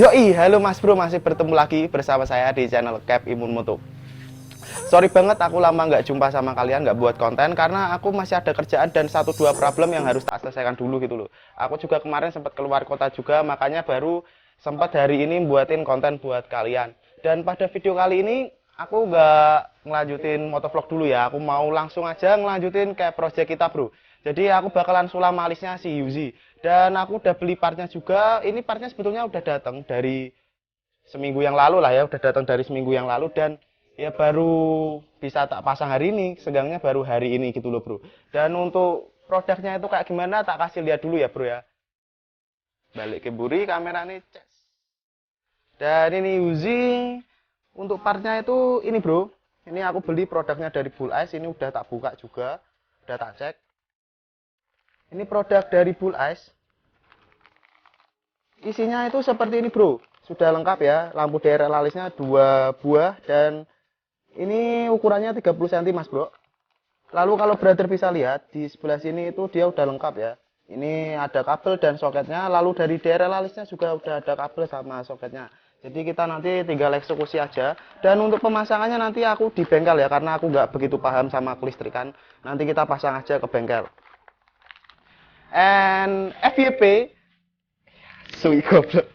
Yoi, halo Mas Bro, masih bertemu lagi bersama saya di channel Cap Imun Moto. Sorry banget aku lama nggak jumpa sama kalian, nggak buat konten karena aku masih ada kerjaan dan satu dua problem yang harus tak selesaikan dulu gitu loh. Aku juga kemarin sempat keluar kota juga, makanya baru sempat hari ini buatin konten buat kalian. Dan pada video kali ini aku nggak ngelanjutin motovlog dulu ya, aku mau langsung aja ngelanjutin kayak project kita bro. Jadi aku bakalan sulam alisnya si Yuzi. Dan aku udah beli partnya juga. Ini partnya sebetulnya udah datang dari seminggu yang lalu lah ya, udah datang dari seminggu yang lalu dan ya baru bisa tak pasang hari ini, segangnya baru hari ini gitu loh bro. Dan untuk produknya itu kayak gimana tak kasih lihat dulu ya bro ya. Balik ke buri kamera nih, ces. Dan ini Uzi untuk partnya itu ini bro. Ini aku beli produknya dari Bull Ice, ini udah tak buka juga, udah tak cek. Ini produk dari Bull Ice. Isinya itu seperti ini bro, sudah lengkap ya, lampu DRL alisnya 2 buah dan ini ukurannya 30 cm mas bro. Lalu kalau brother bisa lihat di sebelah sini itu dia udah lengkap ya. Ini ada kabel dan soketnya, lalu dari DRL alisnya juga udah ada kabel sama soketnya. Jadi kita nanti tinggal eksekusi aja. Dan untuk pemasangannya nanti aku di bengkel ya, karena aku nggak begitu paham sama kelistrikan. Nanti kita pasang aja ke bengkel. And FYP, sui goblok.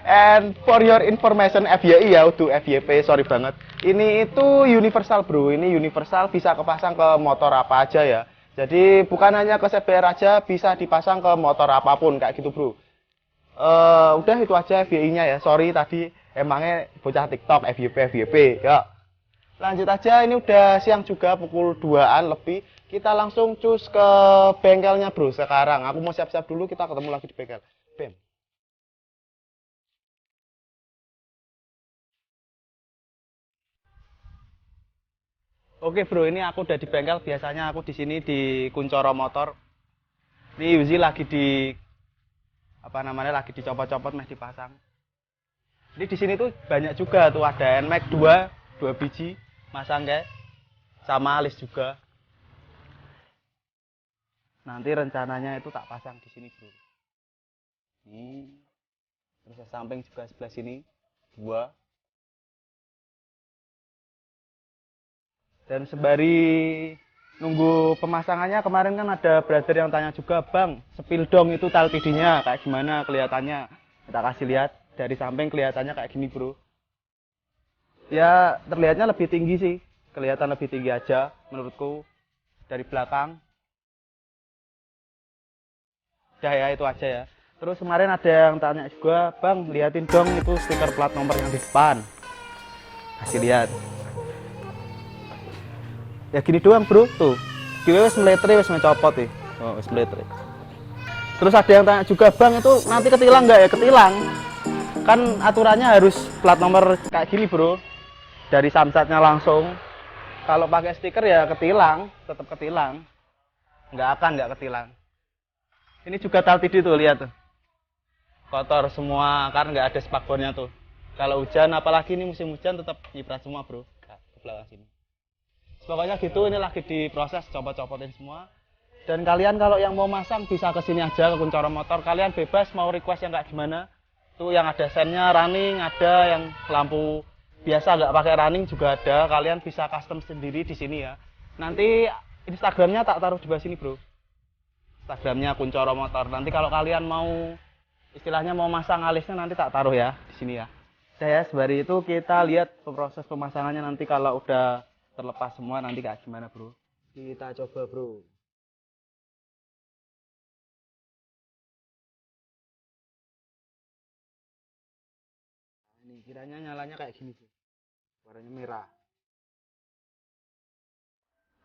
And for your information FYI ya, untuk FYP, sorry banget. Ini itu universal bro, ini universal bisa kepasang ke motor apa aja ya. Jadi bukan hanya ke CBR aja, bisa dipasang ke motor apapun kayak gitu bro. Udah itu aja FYI-nya ya. Sorry tadi emangnya bocah TikTok FYP FYP. Ya. Lanjut aja, ini udah siang juga pukul 2-an lebih. Kita langsung cus ke bengkelnya bro sekarang. Aku mau siap-siap dulu, kita ketemu lagi di bengkel. Bam. Oke bro, ini aku udah di bengkel. Biasanya aku di sini di Kuncoro Motor. Ini Yuzi lagi di apa namanya, lagi dicopot-copot, masih dipasang. Ini di sini tuh banyak juga tuh, ada NMAX 2 biji masang kayak sama alis juga. Nanti rencananya itu tak pasang di sini bro. Ini terus samping juga sebelah sini 2. Dan sembari nunggu pemasangannya, kemarin kan ada brother yang tanya juga, bang sepil dong itu LPD-nya kayak gimana kelihatannya. Kita kasih lihat dari samping, kelihatannya kayak gini bro. Ya terlihatnya lebih tinggi sih, kelihatan lebih tinggi aja menurutku dari belakang. Udah ya itu aja ya. Terus kemarin ada yang tanya juga, bang liatin dong itu stiker plat nomor yang di depan. Kasih lihat. Ya gini doang bro, tuh. Dia wes meletre, wes mencopot nih. Oh, wes meletre. Terus ada yang tanya juga, bang itu nanti ketilang nggak ya? Ketilang. Kan aturannya harus plat nomor kayak gini bro. Dari samsatnya langsung. Kalau pakai stiker ya ketilang, tetap ketilang. Nggak ketilang. Ini juga LTD tuh, lihat tuh. Kotor semua, karena nggak ada spakbornya tuh. Kalau hujan, apalagi ini musim hujan, tetap nyiprat semua bro. Ke belakang sini. Pokoknya gitu, ini lagi diproses, copot-copotin semua. Dan kalian kalau yang mau masang bisa kesini aja ke Kuncoro Motor. Kalian bebas mau request yang kayak gimana. Tuh yang ada sennya running, ada yang lampu biasa nggak pakai running juga ada. Kalian bisa custom sendiri di sini ya. Nanti Instagramnya tak taruh di bawah sini bro. Instagramnya Kuncoro Motor. Nanti kalau kalian mau istilahnya mau masang alisnya, nanti tak taruh ya di sini ya. Udah ya, sembari itu kita lihat proses pemasangannya nanti kalau udah terlepas semua nanti kayak gimana bro. Kita coba bro. Ini kiranya nyalanya kayak gini bro, warnanya merah.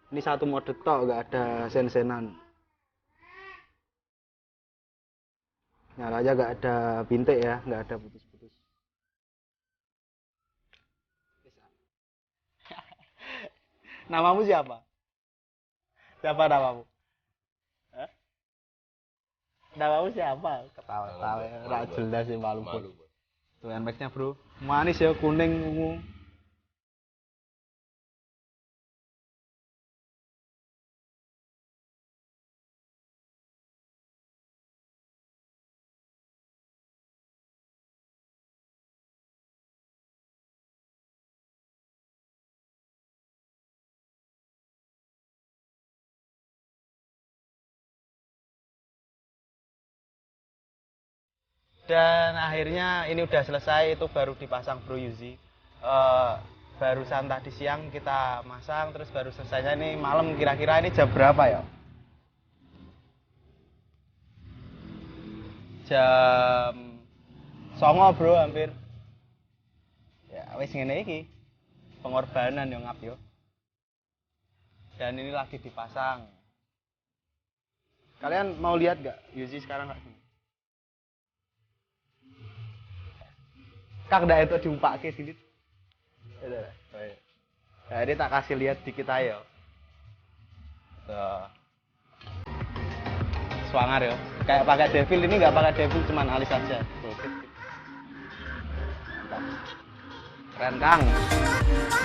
Ini satu mode tok, nggak ada sen-senan. Nyalanya nggak ada bintik ya, nggak ada putus-putus. Namamu siapa? Siapa namamu? Hah? Namamu siapa? Ketawa-tawa, nggak jelas sih, malu bro. Tuh NMAX-nya bro, manis ya, kuning ungu. Dan akhirnya ini udah selesai, itu baru dipasang Bro Yuzi. Barusan tadi siang kita masang, terus baru selesainya ini malam. Kira-kira ini jam berapa ya? Jam 09.00 bro, hampir. Ya wis ngene iki. Pengorbanan yo ngap yo. Dan ini lagi dipasang. Kalian mau lihat gak Yuzi sekarang kayak gini? Kak dak itu diumpake sini. Nah, ini tak kasih lihat dikit aja. Tuh. Swanger ya. Kayak pakai devil, ini nggak pakai devil, cuman alis aja. Tuh. Keren Kang.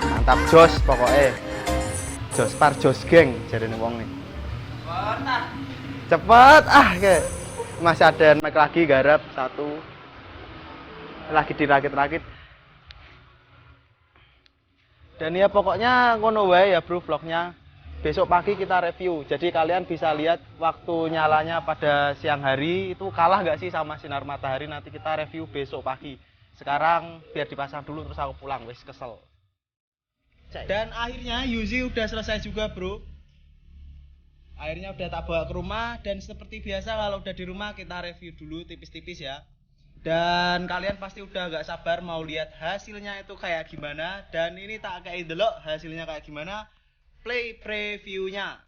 Mantap jos pokoknya. Jos par jos geng jarene wong nih. Cepet kayak masih ada mic lagi garap satu. Lagi dirakit-rakit. Dan ya pokoknya ngono wae ya bro vlognya. Besok pagi kita review. Jadi kalian bisa lihat waktu nyalanya pada siang hari itu kalah nggak sih sama sinar matahari. Nanti kita review besok pagi. Sekarang biar dipasang dulu terus aku pulang, wes kesel. Dan akhirnya Yuzi udah selesai juga bro. Akhirnya udah tak bawa ke rumah. Dan seperti biasa kalau udah di rumah kita review dulu tipis-tipis ya. Dan kalian pasti udah gak sabar mau lihat hasilnya itu kayak gimana. Dan ini tak kayak delok hasilnya kayak gimana. Play previewnya.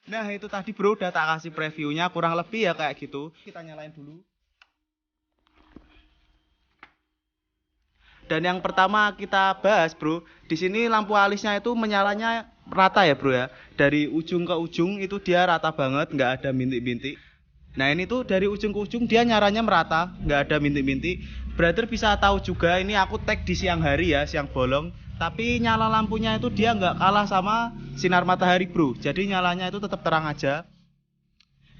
Nah itu tadi bro udah tak kasih previewnya, kurang lebih ya kayak gitu. Kita nyalain dulu. Dan yang pertama kita bahas bro, di sini lampu alisnya itu menyalanya rata ya bro ya. Dari ujung ke ujung itu dia rata banget, nggak ada bintik-bintik. Nah ini tuh dari ujung ke ujung dia nyaranya merata, nggak ada bintik-bintik. Brother bisa tahu juga, ini aku tag di siang hari ya, siang bolong. Tapi nyala lampunya itu dia nggak kalah sama sinar matahari bro. Jadi nyalanya itu tetap terang aja.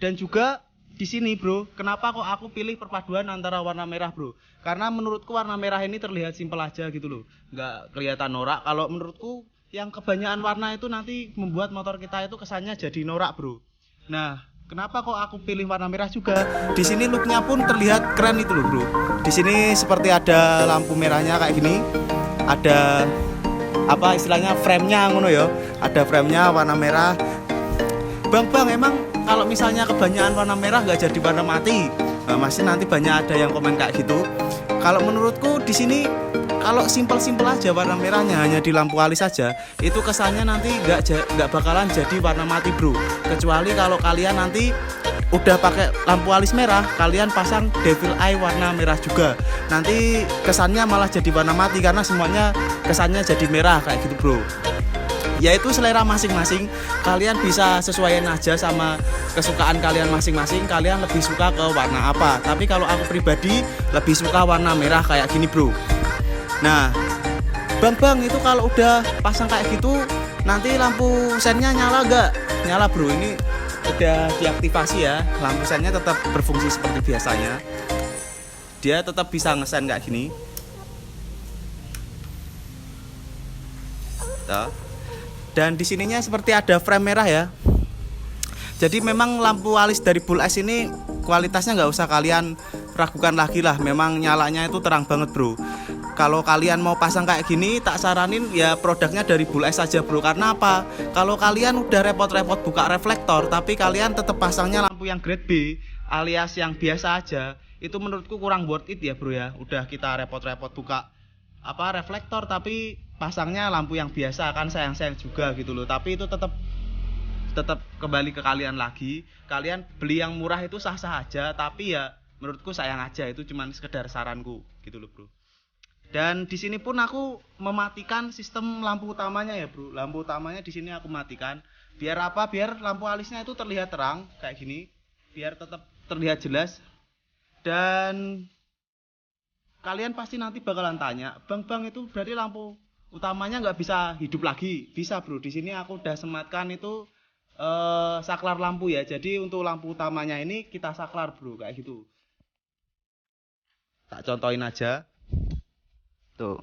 Dan juga di sini bro, kenapa kok aku pilih perpaduan antara warna merah bro? Karena menurutku warna merah ini terlihat simpel aja gitu loh, nggak kelihatan norak. Kalau menurutku yang kebanyakan warna itu nanti membuat motor kita itu kesannya jadi norak bro. Nah, kenapa kok aku pilih warna merah juga? Di sini looknya pun terlihat keren itu loh bro. Di sini seperti ada lampu merahnya kayak gini, ada apa istilahnya frame-nya ngono ya. Ada frame-nya warna merah. Bang, emang kalau misalnya kebanyakan warna merah nggak jadi warna mati? Nah, masih nanti banyak ada yang komen kayak gitu. Kalau menurutku di sini kalau simpel-simpel aja warna merahnya hanya di lampu alis saja, itu kesannya nanti nggak bakalan jadi warna mati bro. Kecuali kalau kalian nanti udah pakai lampu alis merah, kalian pasang devil eye warna merah juga. Nanti kesannya malah jadi warna mati karena semuanya kesannya jadi merah kayak gitu bro. Yaitu selera masing-masing, kalian bisa sesuaiin aja sama kesukaan kalian masing-masing. Kalian lebih suka ke warna apa? Tapi kalau aku pribadi lebih suka warna merah kayak gini bro. Nah bang itu kalau udah pasang kayak gitu nanti lampu sennya nyala gak? Nyala bro, ini udah diaktifasi ya. Lampu sennya tetap berfungsi seperti biasanya. Dia tetap bisa ngesen kayak gini. Tuh. Dan di sininya seperti ada frame merah ya. Jadi memang lampu alis dari Bull S ini kualitasnya nggak usah kalian ragukan lagi lah. Memang nyalanya itu terang banget bro. Kalau kalian mau pasang kayak gini, tak saranin ya produknya dari Bull S aja bro. Karena apa? Kalau kalian udah repot-repot buka reflektor, tapi kalian tetap pasangnya lampu yang grade B alias yang biasa aja, itu menurutku kurang worth it ya bro ya. Udah kita repot-repot buka reflektor tapi pasangnya lampu yang biasa, kan sayang-sayang juga gitu loh. Tapi itu tetap kembali ke kalian lagi. Kalian beli yang murah itu sah-sah aja, tapi ya menurutku sayang aja. Itu cuman sekedar saranku gitu loh bro. Dan di sini pun aku mematikan sistem lampu utamanya ya bro. Lampu utamanya di sini aku matikan. Biar apa? Biar lampu alisnya itu terlihat terang kayak gini. Biar tetap terlihat jelas. Dan kalian pasti nanti bakalan tanya, bang itu berarti lampu utamanya nggak bisa hidup lagi. Bisa bro, di sini aku udah sematkan itu saklar lampu ya. Jadi untuk lampu utamanya ini kita saklar bro, kayak gitu. Tak contohin aja. Tuh.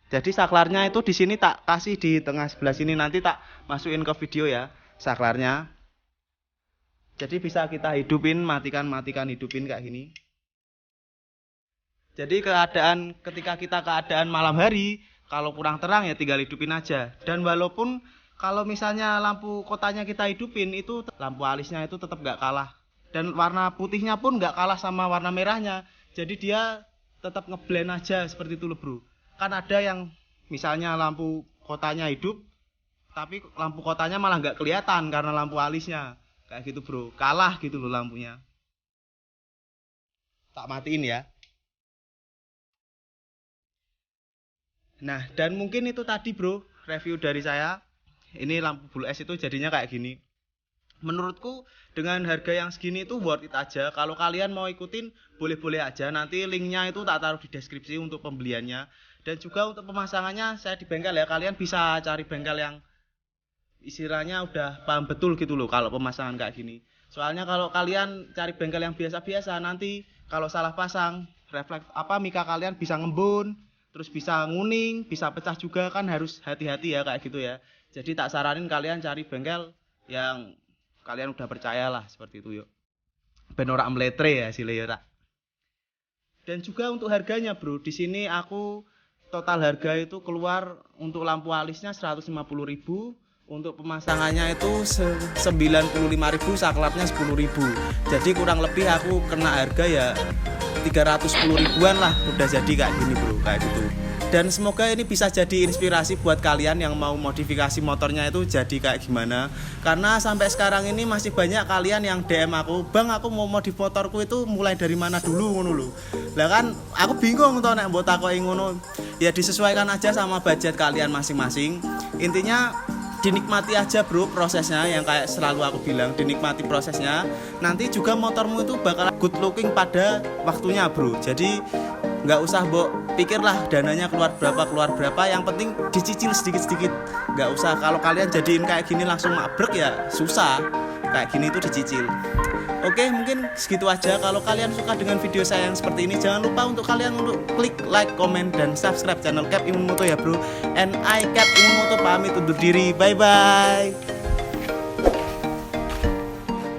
Jadi saklarnya itu di sini tak kasih di tengah sebelah sini, nanti tak masukin ke video ya saklarnya. Jadi bisa kita hidupin, matikan, hidupin kayak gini. Jadi ketika kita keadaan malam hari, kalau kurang terang ya tinggal hidupin aja. Dan walaupun kalau misalnya lampu kotanya kita hidupin, itu lampu alisnya itu tetap nggak kalah. Dan warna putihnya pun nggak kalah sama warna merahnya. Jadi dia tetap ngeblend aja seperti itu loh bro. Kan ada yang misalnya lampu kotanya hidup, tapi lampu kotanya malah nggak kelihatan karena lampu alisnya. Kayak gitu bro, kalah gitu loh lampunya. Tak matiin ya. Nah, dan mungkin itu tadi bro, review dari saya. Ini lampu Blue S itu jadinya kayak gini. Menurutku dengan harga yang segini itu worth it aja. Kalau kalian mau ikutin, boleh-boleh aja. Nanti linknya itu tak taruh di deskripsi untuk pembeliannya. Dan juga untuk pemasangannya saya di bengkel ya. Kalian bisa cari bengkel yang istilahnya udah paham betul gitu loh kalau pemasangan kayak gini. Soalnya kalau kalian cari bengkel yang biasa-biasa, nanti kalau salah pasang, mika kalian bisa ngembun, terus bisa nguning, bisa pecah juga, kan harus hati-hati ya kayak gitu ya. Jadi tak saranin kalian cari bengkel yang kalian udah percaya lah seperti itu yuk. Ben ora meletre ya sile ya. Dan juga untuk harganya bro, di sini aku total harga itu keluar untuk lampu alisnya 150.000, untuk pemasangannya itu 95.000, saklarnya 10.000. Jadi kurang lebih aku kena harga ya 310 ribuan lah, udah jadi kayak gini bro, kayak gitu. Dan semoga ini bisa jadi inspirasi buat kalian yang mau modifikasi motornya itu jadi kayak gimana. Karena sampai sekarang ini masih banyak kalian yang DM aku, "Bang, aku mau modif motorku itu mulai dari mana dulu?" ngono lho. Lah kan aku bingung to nek mbok takoki ngono. Ya disesuaikan aja sama budget kalian masing-masing. Intinya dinikmati aja bro prosesnya, yang kayak selalu aku bilang, dinikmati prosesnya. Nanti juga motormu itu bakal good looking pada waktunya bro. Jadi nggak usah pikirlah dananya keluar berapa, yang penting dicicil sedikit-sedikit. Nggak usah kalau kalian jadiin kayak gini langsung mabrek ya susah. Kayak gini tuh dicicil. Oke, mungkin segitu aja. Kalau kalian suka dengan video saya yang seperti ini, jangan lupa untuk kalian untuk klik like, comment, dan subscribe channel Cap Imun Moto ya bro. And I Cap Imun Moto pamit undur diri. Bye bye.